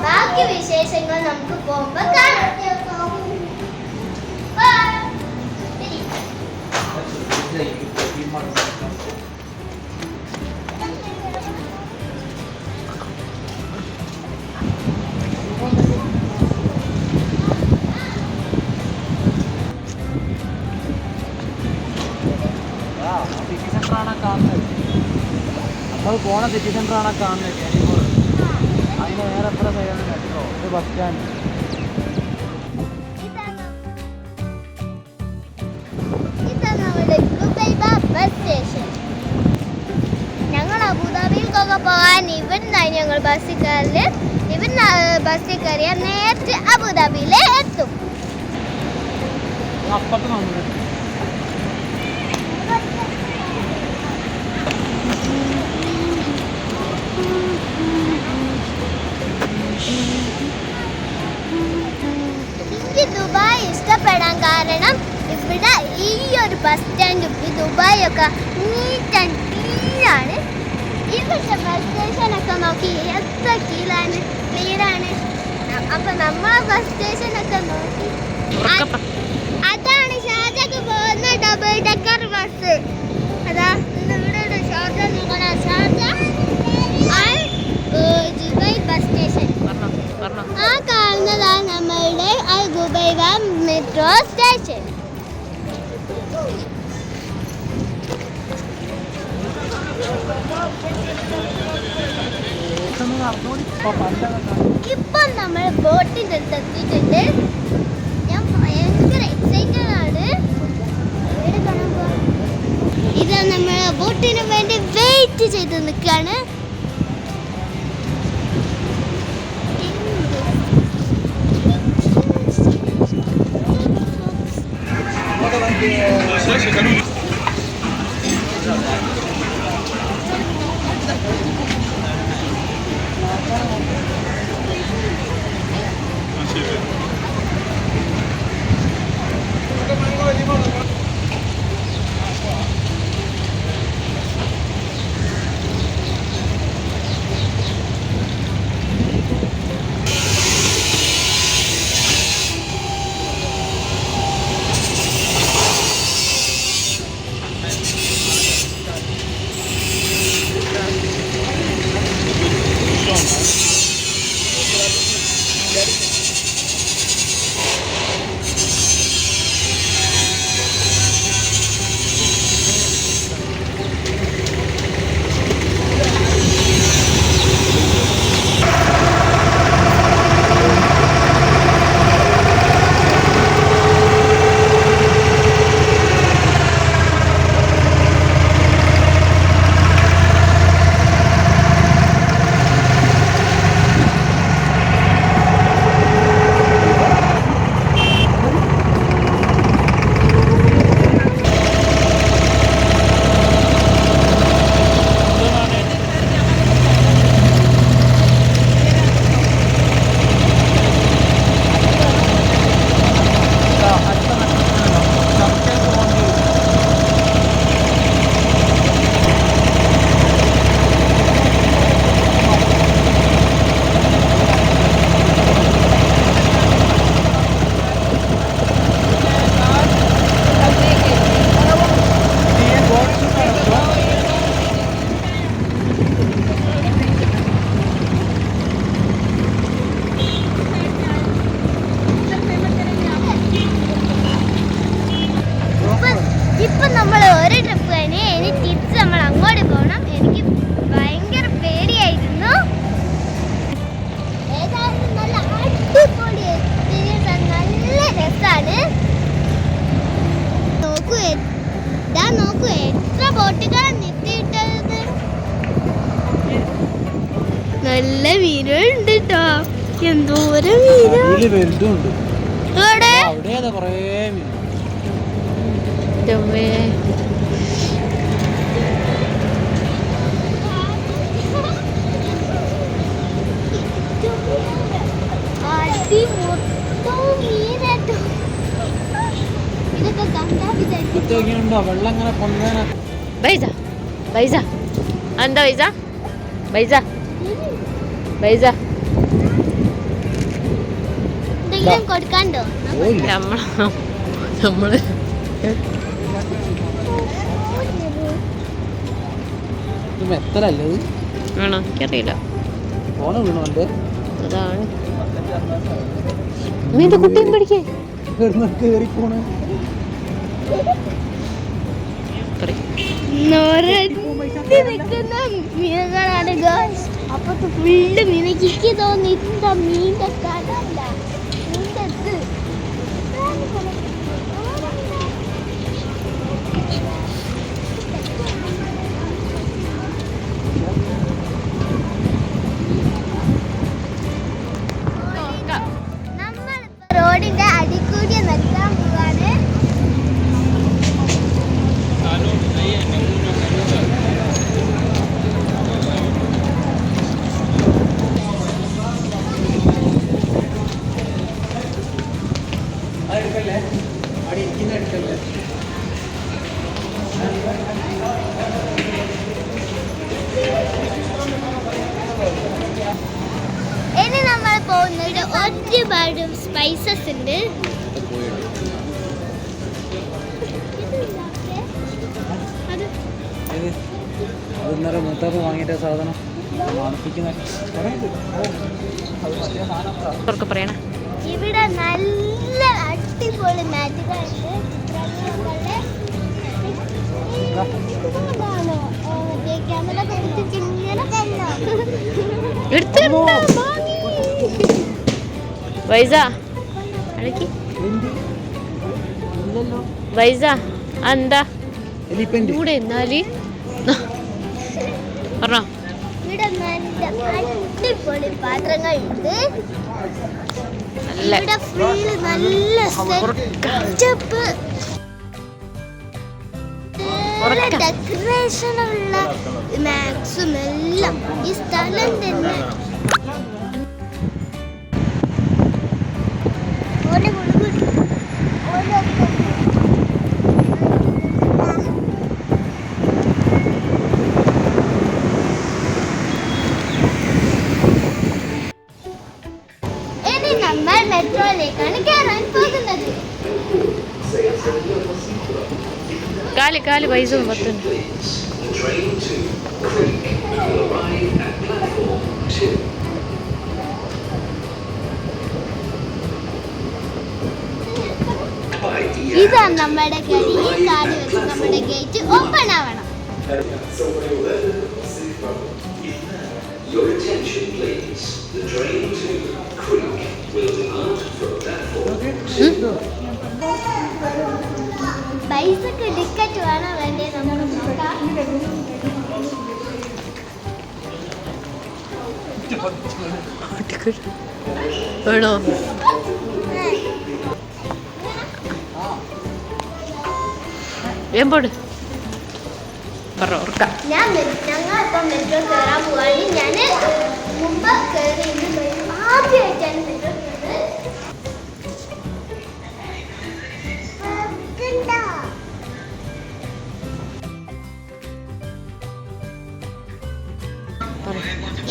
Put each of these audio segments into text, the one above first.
ബാക്കി വിശേഷങ്ങൾ നമുക്ക് പോകുമ്പോ കാണാം. നമ്മൾ പോണ സിറ്റി സെൻ്ററാണ് കാണുന്നത്. അതിന് വേറെ എത്ര സൈഡാണ് മെട്രോ, ഇത് ബസ് സ്റ്റാൻഡ്. ഞങ്ങൾ അബുദാബിയിൽക്കൊക്കെ പോകാൻ ഇവിടുന്നാണ് ഞങ്ങൾ ബസ്സിൽ കയറല്. ഇവിടുന്ന് ബസ്സിൽ കയറിയാൽ നേരിട്ട് അബുദാബിയിൽ എത്തും. അപ്പുറത്ത് നമ്മൾ എനിക്ക് ദുബായ് ഇഷ്ടപ്പെടാൻ കാരണം ഇവിടെ ഈ ഒരു ബസ് സ്റ്റാൻഡും ഈ ദുബായ് ഒക്കെ നീറ്റ് ആൻഡ് ക്ലീനാണ്. ഇവിടുത്തെ ബസ് സ്റ്റേഷനൊക്കെ നോക്കി എത്ര ക്ലീനാണ്. അപ്പൊ നമ്മളെ ബസ് സ്റ്റേഷനൊക്കെ നോക്കി അതാണ് ഷാർജക്ക് പോകുന്ന ഡബിൾ ഡെക്കർ ബസ്. അതാ ഇവിടെ Sharjah Sharjah Dubai bus station. ആ കാണുന്നതാണ് നമ്മളുടെ അൽ ഖുബൈബ മെട്രോ സ്റ്റേഷൻ. ഇപ്പം നമ്മൾ ബോട്ടിൻ്റെ അടുത്ത് എത്തിയിട്ടുണ്ട്. ഞാൻ ഭയങ്കര എക്സൈറ്റഡ് ആണ്. ഇത് നമ്മൾ ബോട്ടിന് വേണ്ടി വെയിറ്റ് ചെയ്ത് നിൽക്കുകയാണ്. ഇപ്പം നമ്മൾ ഒരു ട്രിപ്പ് കഴിഞ്ഞ് ഇനി തിരിച്ച് നമ്മൾ അങ്ങോട്ട് പോകണം. എനിക്ക് ഭയങ്കര പേടിയായിരുന്നു. ഏതായാലും നല്ല അടിപൊളി എക്സ്പീരിയൻസ് ആണ്. നല്ല രസമാണ്. നോക്കൂ എത്ര ബോട്ടുകളാണ് നിർത്തിയിട്ടത്. നല്ല മീനുണ്ട് കേട്ടോ. എന്തോരം മീനുണ്ട്. എന്താ പൈസ പൈസ പൈസ എല്ലാം കൊടുക്കാണ്ടോ? നമ്മള് മെത്തലല്ലേ ആണോ എനിക്കറിയില്ല. ഫോണ് വീണോണ്ട് അതാണ് കുട്ടിയും പിടിക്കേ കേറിപ്പോണ്. മീനുകളാണ് അപ്പൊ ഫുള്ള് മീനക്ക് തോന്നി മീൻ്റെ കടല്ല മീൻ്റെ റോഡിന്റെ അടിക്കൂടി നിർത്താൻ പോവാണ്. ഇനി നമ്മൾ പോകുന്നത് ഒരുപാട് സ്പൈസസ് ഉണ്ട്. ഇന്നലെ മൂത്താപ്പ് വാങ്ങിയിട്ട സാധനം പറയണ ഇവിടെ നല്ല അടിപൊളി മാറ്റുകളുണ്ട്. ക്യാമറ വൈസ വൈസ എന്താ കൂടെ എന്നാല് പറഞ്ഞോ. ഇവിടെ നല്ല അടിപൊളി പാത്രങ്ങളുണ്ട്. ഇവിടെ ഫുള്ള് നല്ല സെറ്റപ്പ് ഡെക്കറേഷനുള്ള മാക്സും എല്ലാം ഈ സ്ഥലം തന്നെ. ഇനി നമ്മൾ മെട്രോയിലേക്കാണ് കയറാൻ പോകുന്നത്. കാല് പൈസ പത്തുണ്ട്. ഇതാണ് നമ്മുടെ ഗടി. ഈ കാർഡ് വെച്ച് നമ്മുടെ ഗേറ്റ് ഓപ്പൺ ആവണം. പൈസക്ക് ടിക്കറ്റ് വേണോ വേണ്ടേ നമ്മൾ നോക്കാം. വേണോ? ഏമ്പോട് ഞങ്ങളിപ്പം മെട്രോ കയറാൻ പോവാണ്. ഞാൻ മുമ്പ് കയറി ആദ്യമായിട്ടാണ് മെട്രോ കയറുന്നത്.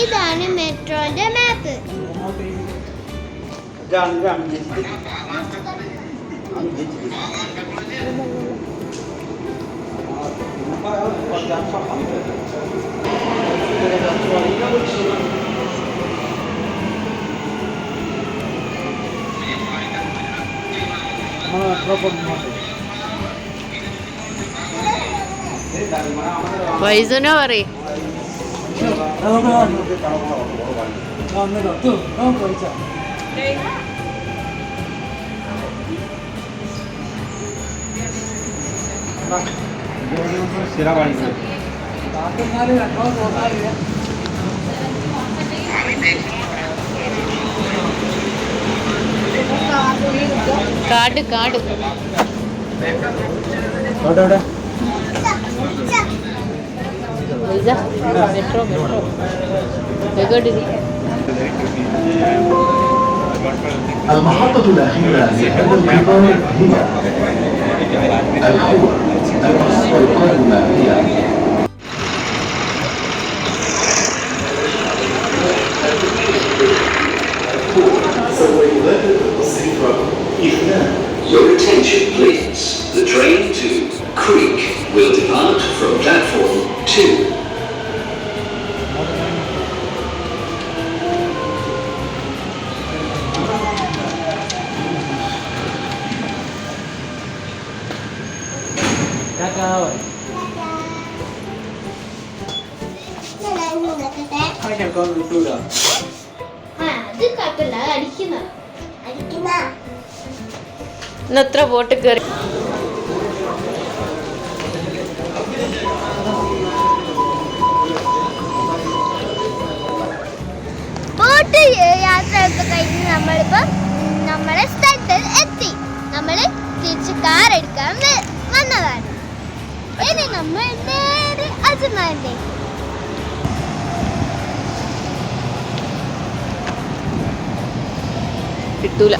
ഇതാണ് മെട്രോന്റെ മാപ്പ്. വൈസനോ പറയ്. കാട് metro المحطة الأخيرة لهذا القطار هي الحوض. المحطة القادمة هي سوف يغادر المصري Your attention, please. The train to Creek will depart from platform 2. അത് കുഴപ്പമില്ല, അത് അടിക്കുന്ന ഇന്ന് എത്ര ബോട്ട് കയറി? ബോട്ട് യാത്ര ഒക്കെ കഴിഞ്ഞ് നമ്മളിപ്പം നമ്മളെ സ്ഥലത്ത് എത്തി. നമ്മൾ തിരിച്ച് കാർ എടുക്കാൻ വന്നതാണ്. ഇനി നമ്മൾ നേരെ അജ്മാനിലേക്ക്. കിട്ടൂല.